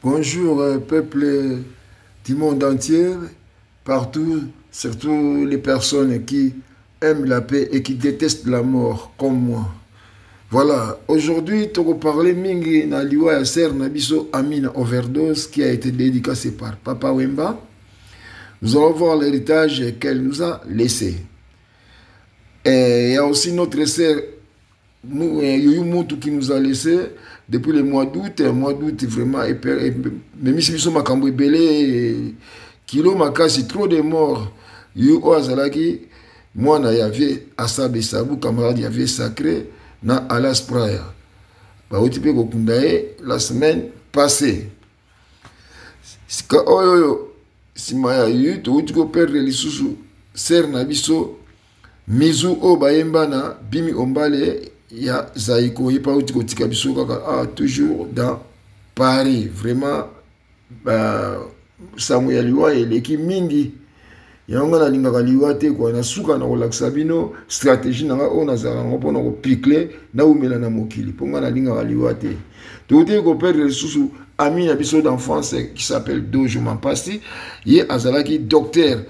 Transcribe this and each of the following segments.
Bonjour peuple du monde entier, partout, surtout les personnes qui aiment la paix et qui détestent la mort comme moi. Voilà, aujourd'hui, tu vas parler mingi na liwa ya ser Nabiso Amina Overdose qui a été dédicacé par Papa Wemba. Nous allons voir l'héritage qu'elle nous a laissé. Et il y a aussi notre sœur Yoyou Moutou qui nous a laissé depuis le mois d'août. Mois d'août vraiment, même si nous sommes à Cambouébélé, kilo makasi, trop de morts. Yoyou Oazalaki, moi na y'avait Asabe Sabou, camarade y'avait sacré, na Alas Praya. Bah, la semaine passée. Si maya yu to utiko perdre lisusu ser na biso mizu o bayemba na bimi ombale ya zaiko yipa utiko tika biso kaka toujours dans Paris vraiment samu ya liwa eleki mingi yango na lingaka liwa te kwa na suka na kolakisa bino stratégie nanga o na zala ngopo na ko picle na umela na mokili ponga na lingaka liwa te to utiko perdre lisusu ami Nabiso d'enfance qui s'appelle Dojo Mampasi, il azalaki docteur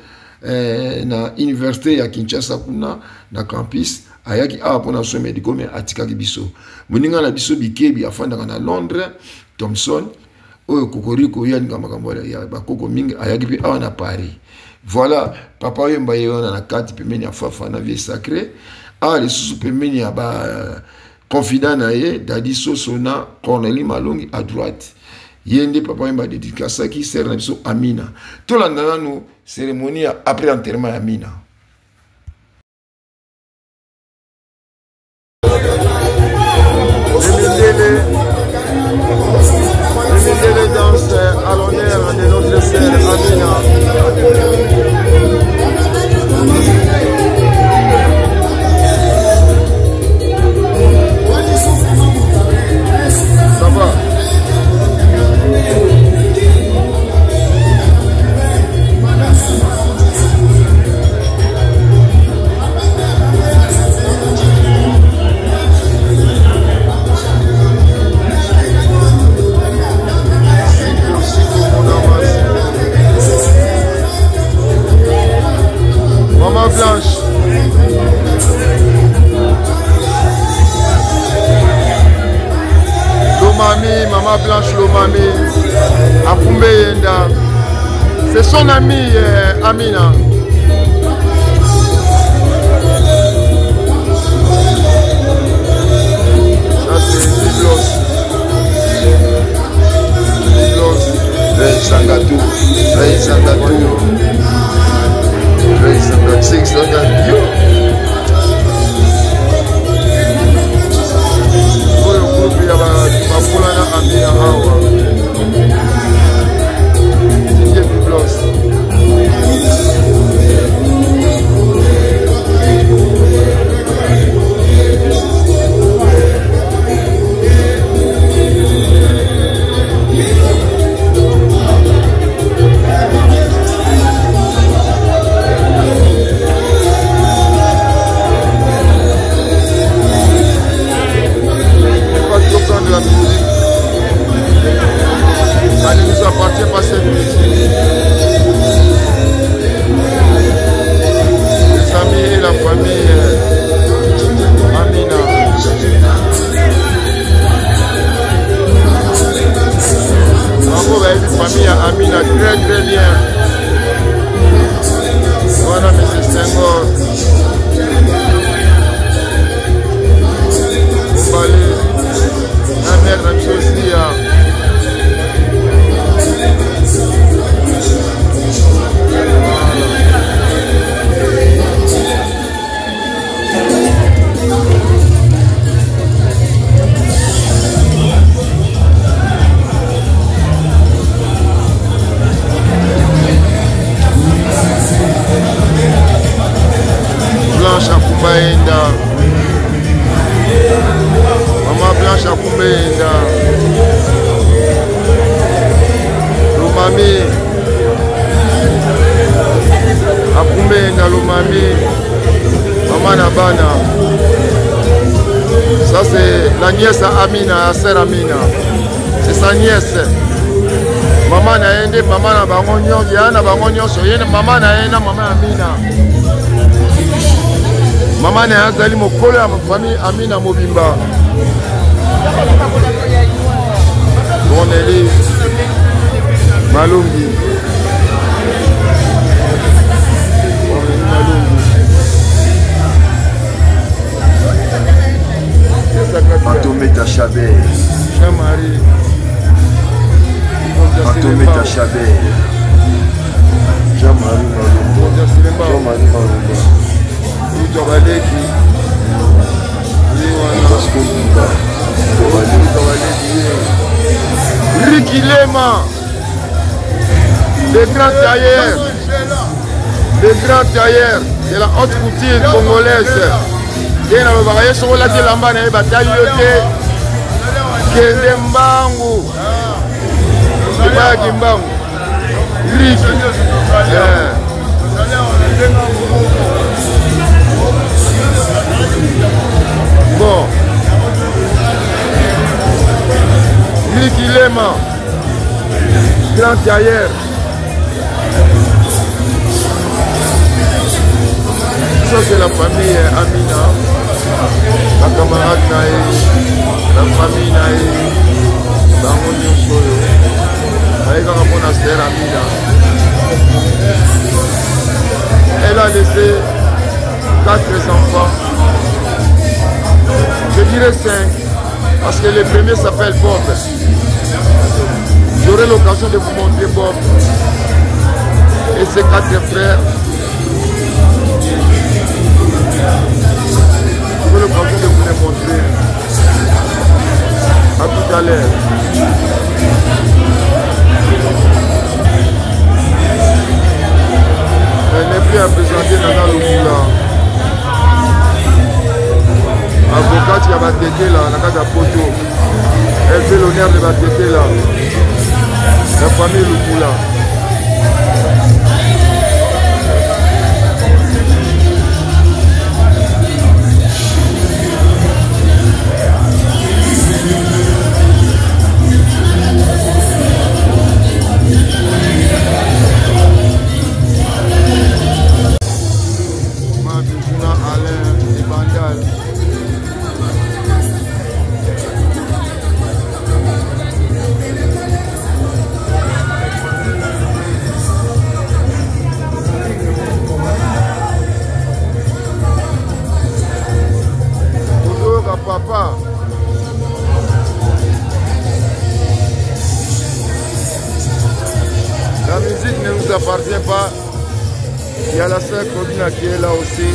na université ya Kinshasa kuna na campus ayaki apona so médico mais atikaki biso. Moninga na biso bikebi afandaka na Londres, Thomson, oyo kokoriko yaninga makambo ya bakoko mingi ayaki pi awa na Paris. Voilà, papa Wemba yona na kati pemeni ya fafa na vie sacré. Les sous pemeni ya ba confident na ye Dadi Sosona Cornelie Malongi à droite. Yende papa Wemba dédicace qui sert Nabiso Amina. Tout l'andana nous cérémonie après enterrement Amina. Le danse à l'honneur de notre sœur Amina. Ça va? Maman Blanche. Lomami, Maman Blanche Lomami. Akoumbe Yenda. C'est son ami Amina. Ça c'est Biblos. Biblos. Ray Sangatou. Ray Sangatou. Raise and 6 on that you. Ça ne nous appartient pas cette musique. Les amis et la famille Amina. Bravo, la famille Amina, très très bien. Voilà, M. Senghor. La mère n'a pas aussi. Blanche Akumbaenda. Maman Blanche Akumbaenda. Lomami Akumbaenda Lomami. Maman Nabana. Ça c'est la nièce à Amina, à sœur Amina. C'est sa nièce. Maman na ende maman na bango nyonso ya na bango nyonso yene maman na enda maman Amina. Maman na azali mokolo ya famille Amina Mobimba. Boneli Malungi. Atometa Chabert. Jean-Marie. Atometa Chabert. Jean-Marie Malunga. Jean-Marie Malunga. Utobaleki. Rikilema. Le grand tailleur. Le grand tailleur de la haute couture congolaise. Et na lobaka yeso ko lati lamba na batali yote kende mbangu kibaya kimbangu riki bon riki lema grand tailleur. Ça c'est la famille Amina, la camarade Nae, la famille Nae, Bangonio Soyo, avec un monastère Amina. Elle a laissé 4 enfants, je dirais 5, parce que le premier s'appelle Bob. J'aurai l'occasion de vous montrer Bob et ses 4 frères. Je vais l'occasion de vous les montrer. À tout à l'heure. Elle n'est plus à présenter Nana Lukula. Avocate qui a batté là, Nana Poto. Elle fait l'honneur de battre là. La famille Lukula. Papa. La musique ne nous appartient pas. Il y a la sœur Claudine qui est là aussi.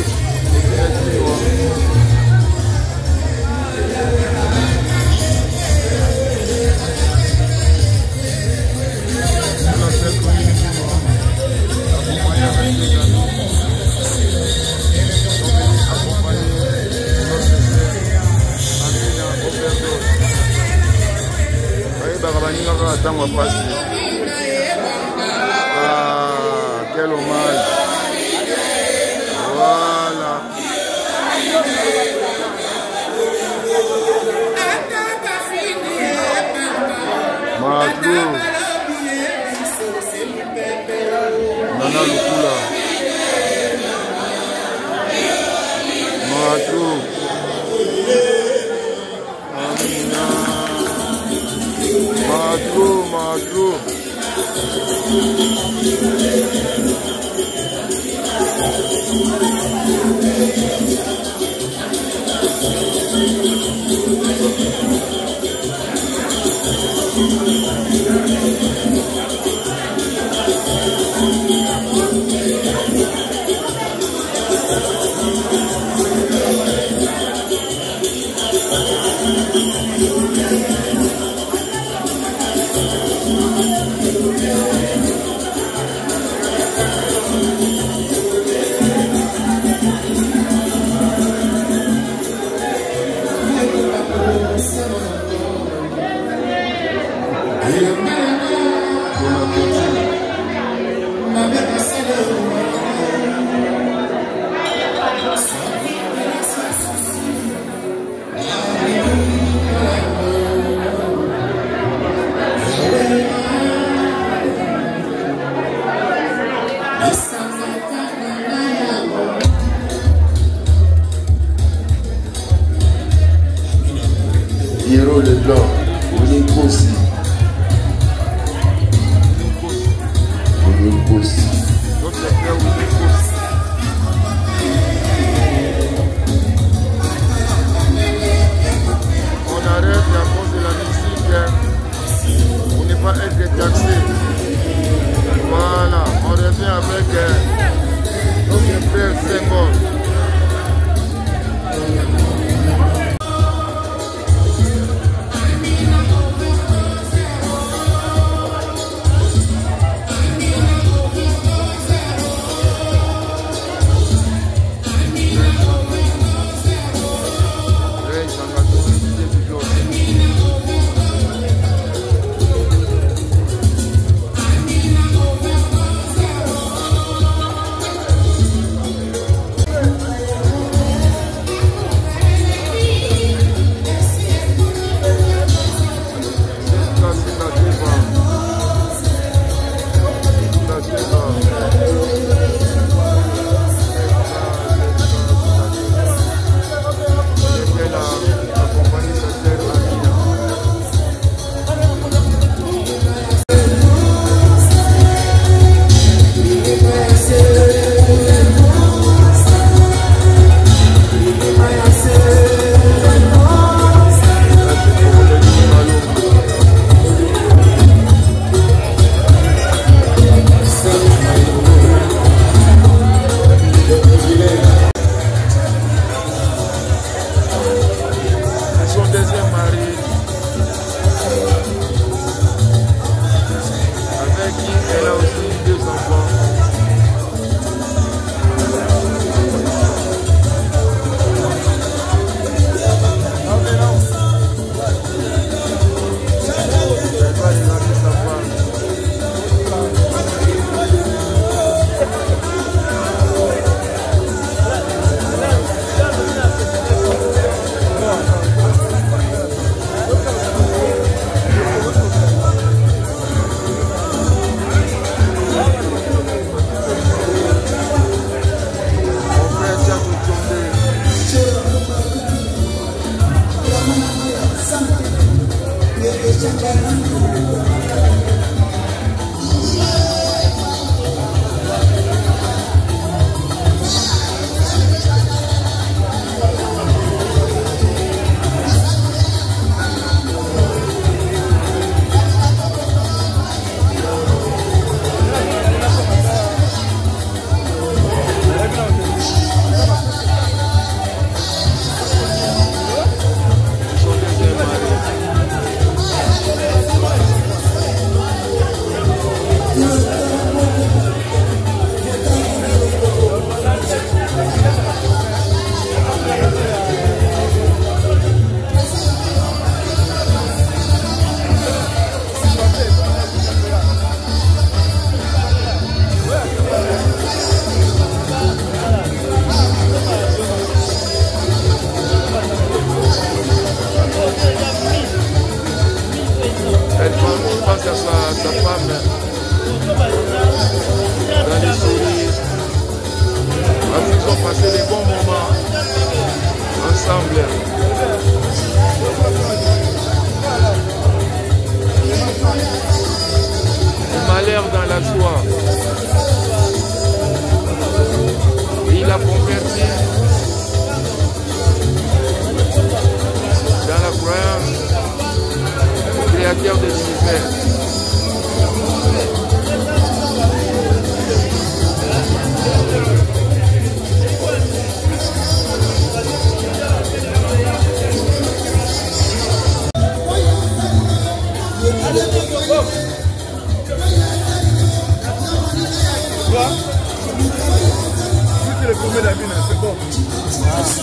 Ah, quel hommage. Voilà. Matou. Nana Lukula. Matou. Amina. Matou. va être taxé. Voilà, on revient avec notre frère Senghor.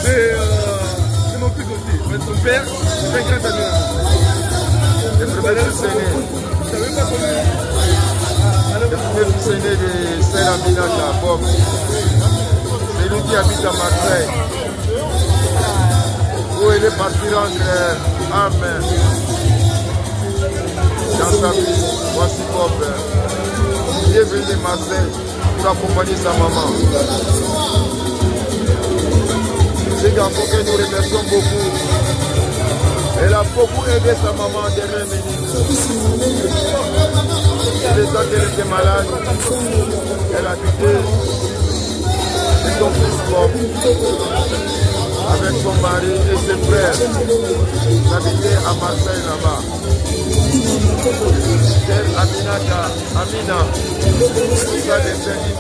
C'est mon fils aussi, mais son père, c'est un grand ami. Le premier fils aîné. Le premier fils aîné de Saint Aminata, Bob. C'est lui qui habite à Marseille. Où il est parti rendre armes dans sa vie. Voici Bob. Il est venu de Marseille pour accompagner sa maman. C'est un garçon que nous remercions beaucoup. Elle a beaucoup aidé sa maman en dernière minute. Le temps qu'elle était malade, elle a quitté son fils Bob. avec son mari et ses frères. Habité à Marseille là-bas. C'est Amina, ça c'est une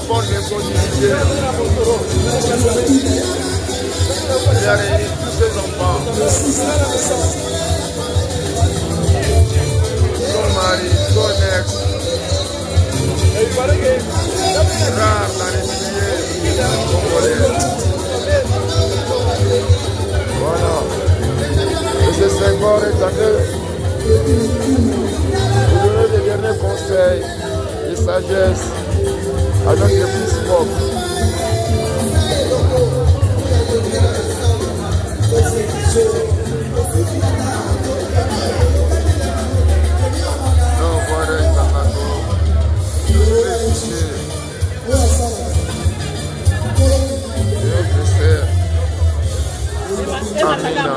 bonne impossibilité. Il a réuni tous ses enfants. Son mari, son ex. Rare dans les milliers congolais. Voilà. Et c'est Senghor et Tadeu. Vous donnez des derniers conseils et sagesse à notre fils Bob. Non, voilà, il va pas Amina.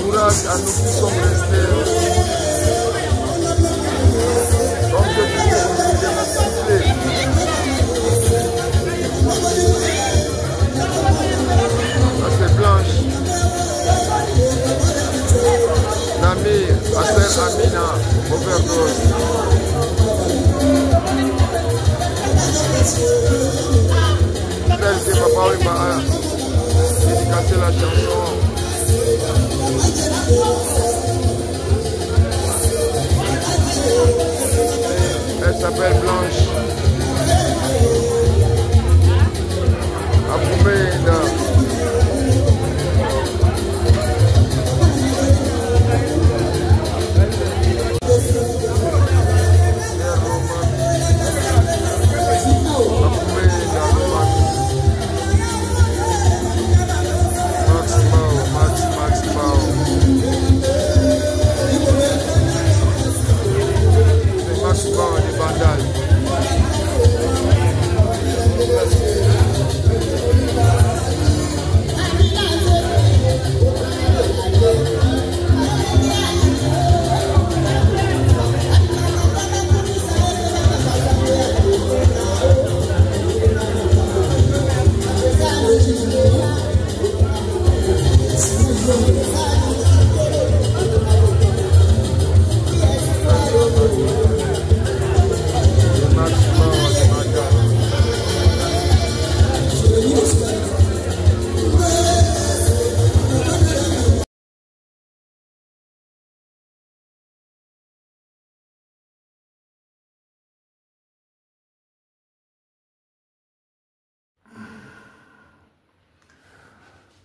Courage à nous qui sommes restés. Comme je dis, c'est Blanche. Nami, Asser Amina, overdose. Celle que papa m'a dédicacé la chanson. Elle s'appelle Blanche. Apoumeda.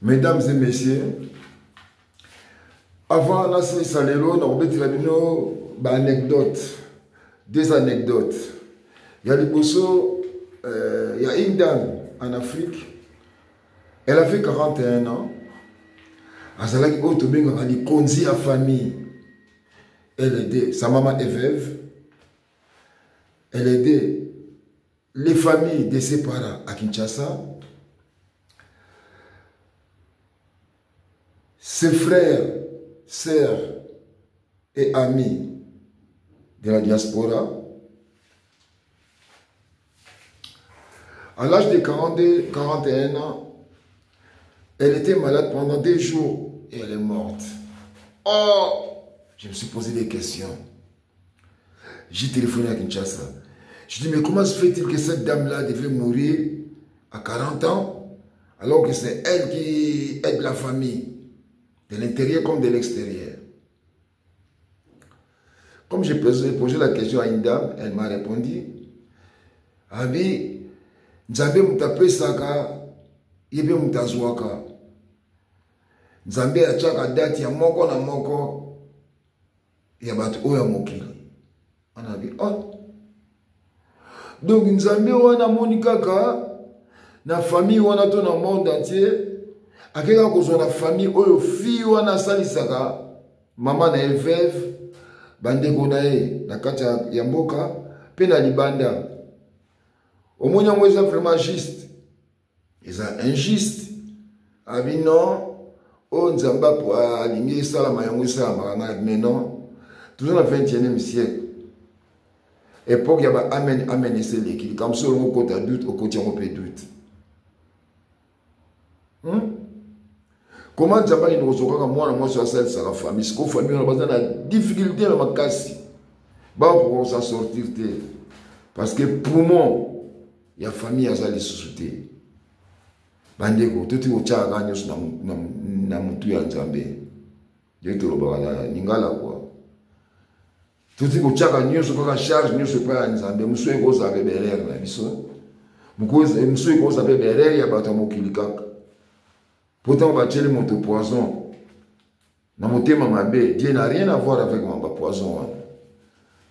Mesdames et messieurs, avant la Salero, on a une anecdote, des anecdotes. Il y a des bossos, il y a une dame en Afrique, elle a fait 41 ans. Elle a dit konzi à famille. Elle aidait, sa maman est veuve. Elle aidait les familles de ses parents à Kinshasa. Ses frères, sœurs et amis de la diaspora. À l'âge de 41 ans, elle était malade pendant 2 jours et elle est morte. Oh, je me suis posé des questions. J'ai téléphoné à Kinshasa. Je dis, mais comment se fait-il que cette dame-là devait mourir à 40 ans alors que c'est elle qui aide la famille, de l'intérieur comme de l'extérieur? Comme j'ai posé la question à une dame, elle m'a répondu, Abi, Nzambe mutape saka, yebe mutazwaka. Nzambe achaka dati ya moko na moko, ya batu oya mokili. On a dit, oh. Donc Nzambe wana moni kaka, na famille wana to na monde entier, akeka kozwa na famille oyo fi wana salisaka, mama na veuve, bandeko na ye na kati ya mboka, pe na libanda. Au moins, il y a vraiment juste. Ils sont injustes. Abi non, on Nzamba pour aligner ça, la mayango ça, mais non. Toujours dans le 21e siècle. Époque, il y a amen c'est l'équipe. Comme ça, on côté doute, au côté on peut doute. Comment Nzamba il nous reçoit moi sur celle de la famille. Ce qu'on famille, on a besoin de difficulté dans ma casse. Bah, pour s'en sortir. Parce que pour moi, il y a famille à les sociétés. Bandeko, tout est au tchak à nous na mutu ya Nzambe. Dieu te le barada, ningala quoi. Tout est au tchak à nous sur la charge, nous sur pas Nzambe. Monsieur est gros avec derrière la biso. Monsieur est gros avec derrière, il y a pas tant kilikak. Pourtant, on va tuer le moto poison. Na motema mabe, Dieu n'a rien à voir avec mon poison.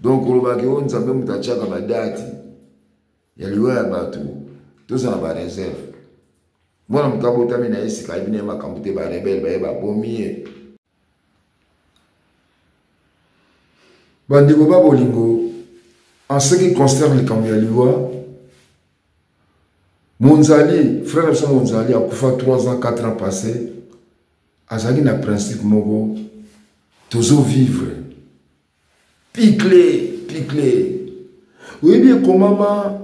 Donc, on va dire Nzambe muta tchak à date. Il y a lieu à battre. Tout ça na réserve. Moi, je suis en train de en ce qui concerne les Kambialiwa, Monzali, frère de Monzali, a fait 3 ans, 4 ans passés, a un principe mogo, toujours vivre. Piclé. Oui, bien, comment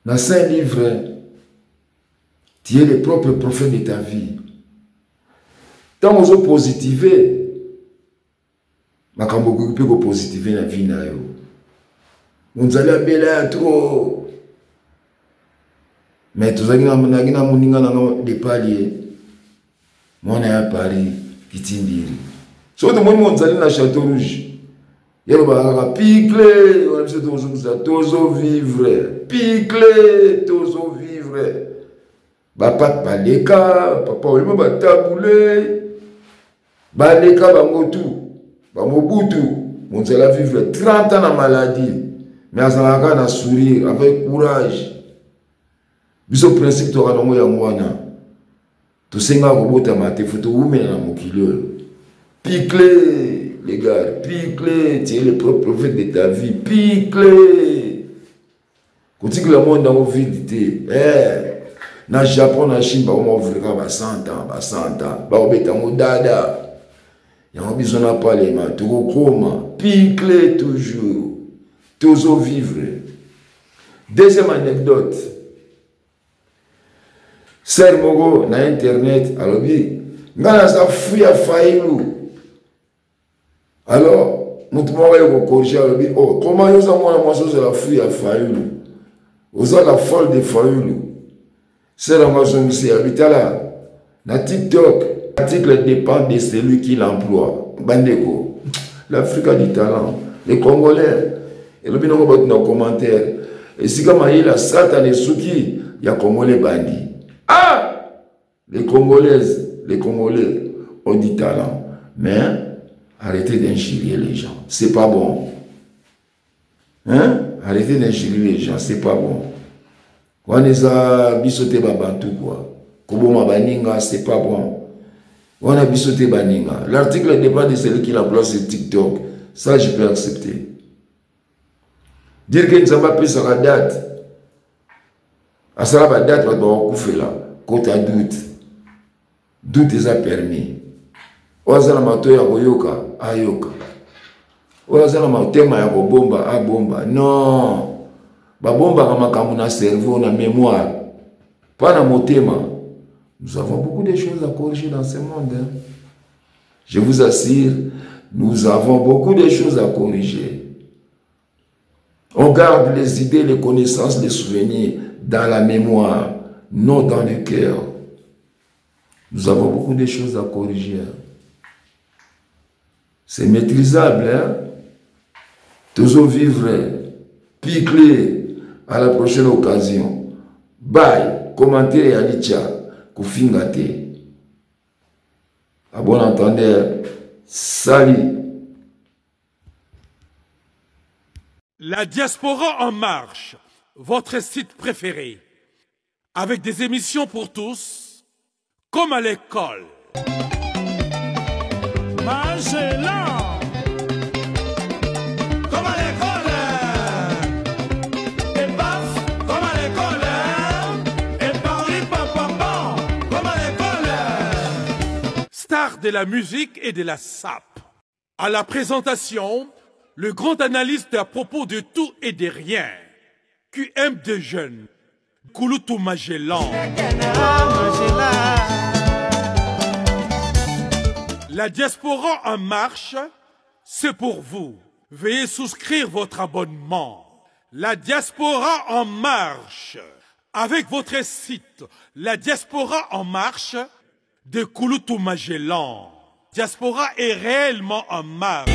dans Saint Livre, tu es le propre prophète de ta vie. Tant que vous positivez, je peux positiver la vie. Vous allez bien trop. Mais tout ça, des paliers. Moi, on est à Paris, qui t'indire. Sauf que moi, on est à Château Rouge. Il y a un piclé, on a toujours vivre. Piclé, toujours vivre. Papa, baleka, papa, on va tabouler. Baleka, bangotu, bangobutu. On va vivre 30 ans de maladie. Mais on va sourire avec courage. Biso principe, tu auras un moyen. Tu sais, robota mate, photo, ou mais dans mon kilo. Piclé. Les gars, piclé, tu es le propre prophète de ta vie, piclé. Quand tu dis que le monde a envie de dire, dans le Japon, dans la Chine, on va ouvrir 100 ans, 100 ans, on va ouvrir dada. Il y a besoin de parler, tu recommences, piclé toujours vivre. Deuxième anecdote, Sœur Mogo, dans Internet, alors, il y a fouille à Faïlou. Alors, nous devons corriger, comment nous avons la fouille à Fayoulou? Vous avez la folle de Fayoulou. C'est la maison qui habite là. Dans TikTok, l'article dépend de celui qui l'emploie. Bandeko, l'Afrique a du talent. Les Congolais, et le binôme dans nos commentaires. Et si comme il y a la Satan et Souki, il y a Congolais bandits. Ah! Les Congolais ont du talent. Mais, arrêtez d'injurier les gens, c'est pas bon. Hein? Arrêtez d'injurier les gens, c'est pas bon. On est à bisoté babantou quoi. Kobo baninga, c'est pas bon. On a bisoté baninga. L'article dépend de celui qui l'emploie sur TikTok. Ça, je peux accepter. Dire que Nzamba peut sur la date. À ça, la date, on va couper là. Quand tu as doute. Doute est permis. Wazana mato ya koyoka ayoka. Wazana matema ya bomba a bomba. Non. Ba bomba kama kamuna cerveau na mémoire. Pas na motema. Nous avons beaucoup de choses à corriger dans ce monde. Hein. Je vous assure, nous avons beaucoup de choses à corriger. On garde les idées, les connaissances, les souvenirs dans la mémoire, non dans le cœur. Nous avons beaucoup de choses à corriger. C'est maîtrisable, hein? Toujours vivre, picler à la prochaine occasion. Bye, commenter à Licha, Koufingate. À bon entendeur, salut. La diaspora en marche, votre site préféré, avec des émissions pour tous, comme à l'école. Magellan. Comme à l'école. stars de la musique et de la sape. À la présentation, le grand analyste à propos de tout et de rien, QM de jeunes, Kouloutou Magellan. La diaspora en marche, c'est pour vous. Veuillez souscrire votre abonnement. La diaspora en marche, avec votre site La Diaspora en marche de Kouloutou Magellan. Diaspora est réellement en marche.